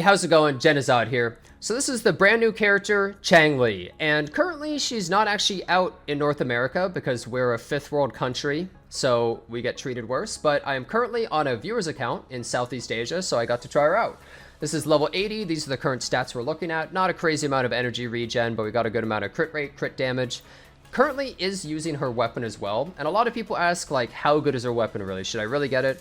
how's it going? Jenazad here. So this is the brand new character, Changli, and currently she's not actually out in North America because we're a fifth world country, so we get treated worse, but I am currently on a viewer's account in Southeast Asia, so I got to try her out. This is level 80, these are the current stats we're looking at. Not a crazy amount of energy regen, but we got a good amount of crit rate, crit damage. Currently is using her weapon as well, and a lot of people ask, like, how good is her weapon really? Should I really get it?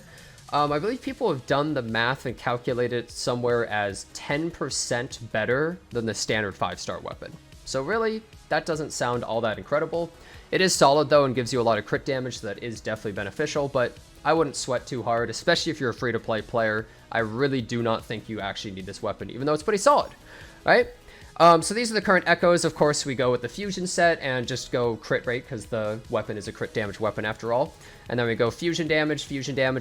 I believe people have done the math and calculated it somewhere as 10% better than the standard 5-star weapon. So really, that doesn't sound all that incredible. It is solid though and gives you a lot of crit damage, so that is definitely beneficial, but I wouldn't sweat too hard, especially if you're a free-to-play player. I really do not think you actually need this weapon, even though it's pretty solid, right? So these are the current echoes. Of course, we go with the fusion set and just go crit rate because the weapon is a crit damage weapon after all. And then we go fusion damage,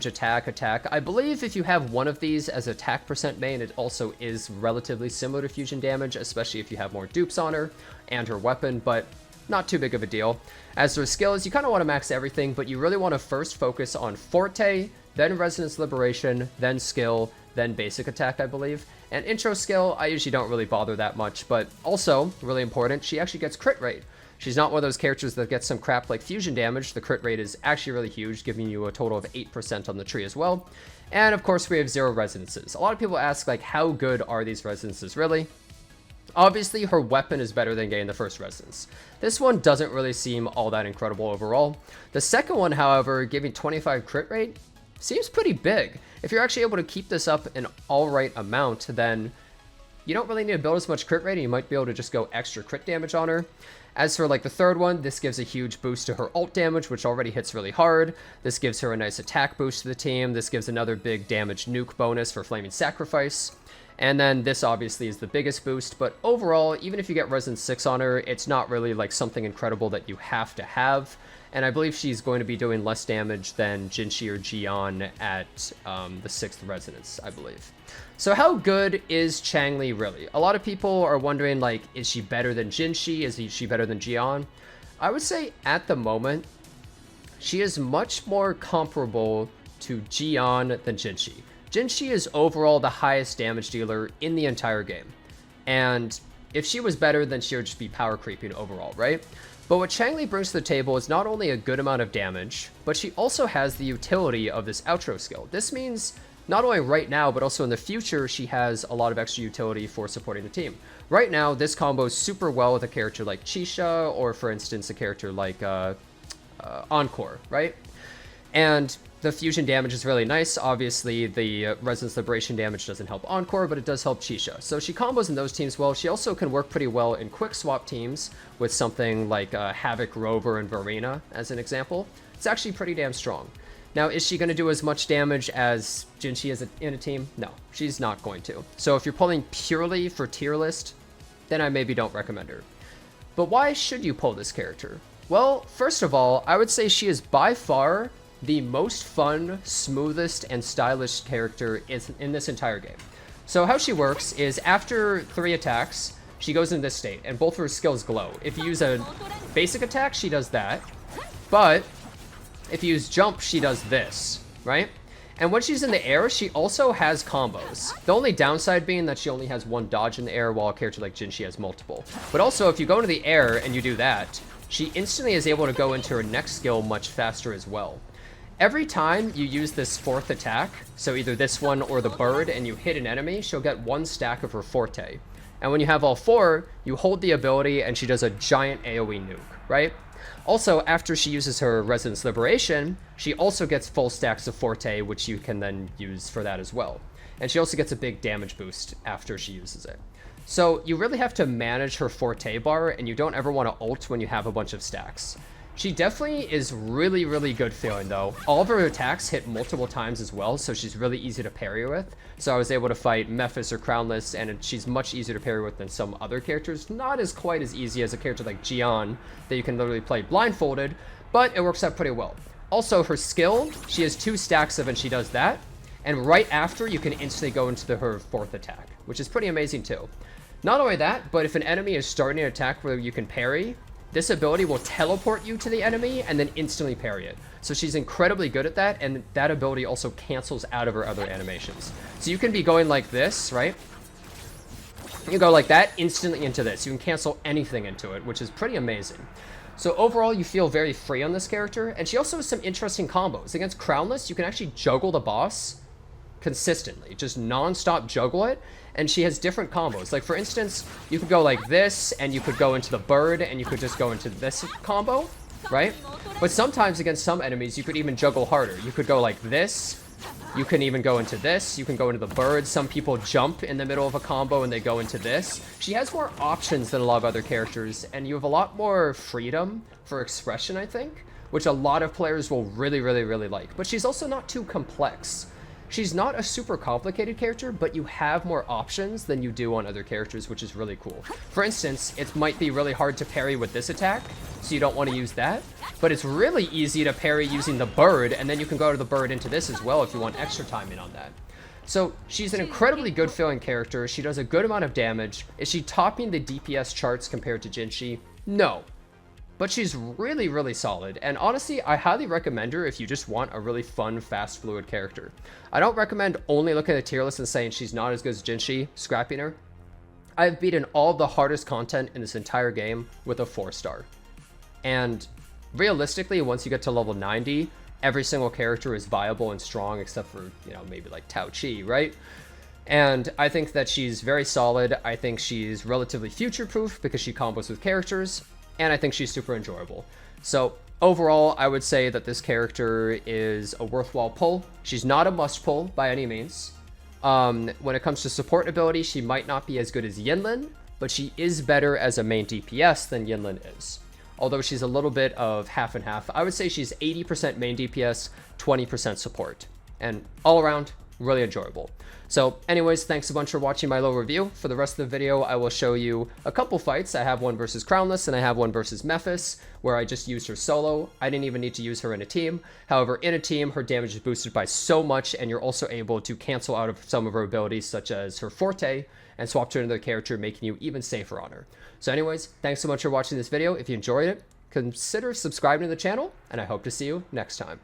attack, attack. I believe if you have one of these as attack percent main, it also is relatively similar to fusion damage, especially if you have more dupes on her and her weapon, but not too big of a deal. As for skills, you kind of want to max everything, but you really want to first focus on Forte, then Resonance Liberation, then skill, then basic attack, I believe. And intro skill, I usually don't really bother that much, but also, really important, she actually gets crit rate. She's not one of those characters that gets some crap like fusion damage. The crit rate is actually really huge, giving you a total of 8% on the tree as well. And of course, we have 0 resonances. A lot of people ask, like, how good are these resonances really? Obviously, her weapon is better than getting the first resonance. This one doesn't really seem all that incredible overall. The second one, however, giving 25 crit rate, seems pretty big. If you're actually able to keep this up an alright amount, then you don't really need to build as much crit rate, and you might be able to just go extra crit damage on her. As for like the third one, this gives a huge boost to her ult damage, which already hits really hard. This gives her a nice attack boost to the team. This gives another big damage nuke bonus for Flaming Sacrifice. And then this obviously is the biggest boost, but overall, even if you get Resonance 6 on her, it's not really like something incredible that you have to have. And I believe she's going to be doing less damage than JINHSI or Jian at the 6th Resonance, I believe. So how good is Changli really? A lot of people are wondering, like, is she better than JINHSI? Is she better than Jian? I would say at the moment, she is much more comparable to Jian than JINHSI. JINHSI is overall the highest damage dealer in the entire game. And if she was better, then she would just be power creeping overall, right? But what Changli brings to the table is not only a good amount of damage, but she also has the utility of this outro skill. This means not only right now, but also in the future, she has a lot of extra utility for supporting the team. Right now, this combos super well with a character like Chisha, or for instance, a character like Encore, right? And the fusion damage is really nice. Obviously, the Resonance Liberation damage doesn't help Encore, but it does help Chisha. So she combos in those teams well. She also can work pretty well in quick swap teams with something like Havoc, Rover, and Verena, as an example. It's actually pretty damn strong. Now, is she going to do as much damage as JINHSI is in a team? No, she's not going to. So if you're pulling purely for tier list, then I maybe don't recommend her. But why should you pull this character? Well, first of all, I would say she is by far the most fun, smoothest, and stylish character in this entire game. So how she works is after 3 attacks, she goes into this state, and both of her skills glow. If you use a basic attack, she does that. But if you use jump, she does this, right? And when she's in the air, she also has combos. The only downside being that she only has 1 dodge in the air, while a character like JINHSI has multiple. But also, if you go into the air and you do that, she instantly is able to go into her next skill much faster as well. Every time you use this 4th attack, so either this one or the bird, and you hit an enemy, she'll get 1 stack of her Forte. And when you have all 4, you hold the ability and she does a giant AoE nuke, right? Also, after she uses her Resonance Liberation, she also gets full stacks of Forte, which you can then use for that as well. And she also gets a big damage boost after she uses it. So you really have to manage her Forte bar, and you don't ever want to ult when you have a bunch of stacks. She definitely is really, really good feeling though. All of her attacks hit multiple times as well, so she's really easy to parry with. So I was able to fight Mephis or Crownless, and she's much easier to parry with than some other characters. Not as quite as easy as a character like Jian, that you can literally play blindfolded, but it works out pretty well. Also, her skill, she has 2 stacks of, and she does that. And right after, you can instantly go into her 4th attack, which is pretty amazing too. Not only that, but if an enemy is starting an attack where you can parry, this ability will teleport you to the enemy and then instantly parry it. So she's incredibly good at that, and that ability also cancels out of her other animations. So you can be going like this, right? You go like that, instantly into this. You can cancel anything into it, which is pretty amazing. So overall, you feel very free on this character, and she also has some interesting combos. Against Crownless, you can actually juggle the boss consistently, just non-stop juggle it, and she has different combos. Like, for instance, you could go like this, and you could go into the bird, and you could just go into this combo, right? But sometimes against some enemies, you could even juggle harder. You could go like this, you can even go into this, you can go into the bird. Some people jump in the middle of a combo and they go into this. She has more options than a lot of other characters, and you have a lot more freedom for expression, I think, which a lot of players will really, really, really like. But she's also not too complex. She's not a super complicated character, but you have more options than you do on other characters, which is really cool. For instance, it might be really hard to parry with this attack, so you don't want to use that. But it's really easy to parry using the bird, and then you can go to the bird into this as well if you want extra timing on that. So she's an incredibly good feeling character. She does a good amount of damage. Is she topping the DPS charts compared to JINHSI? No. But she's really, really solid, and honestly, I highly recommend her if you just want a really fun, fast, fluid character. I don't recommend only looking at the tier list and saying she's not as good as JINHSI, scrapping her. I've beaten all the hardest content in this entire game with a 4-star. And realistically, once you get to level 90, every single character is viable and strong, except for, you know, maybe like Tao Chi, right? And I think that she's very solid. I think she's relatively future-proof because she combos with characters, and I think she's super enjoyable. So overall, I would say that this character is a worthwhile pull. She's not a must pull by any means. When it comes to support ability, she might not be as good as Yinlin, but she is better as a main DPS than Yinlin is. Although she's a little bit of half and half. I would say she's 80% main DPS, 20% support. And all around, really enjoyable. So anyways, thanks a bunch for watching my little review. For the rest of the video, I will show you a couple fights. I have one versus Crownless and I have one versus Mephis, where I just used her solo. I didn't even need to use her in a team. However, in a team, her damage is boosted by so much, and you're also able to cancel out of some of her abilities, such as her Forte, and swap to another character, making you even safer on her. So anyways, thanks so much for watching this video. If you enjoyed it, consider subscribing to the channel, and I hope to see you next time.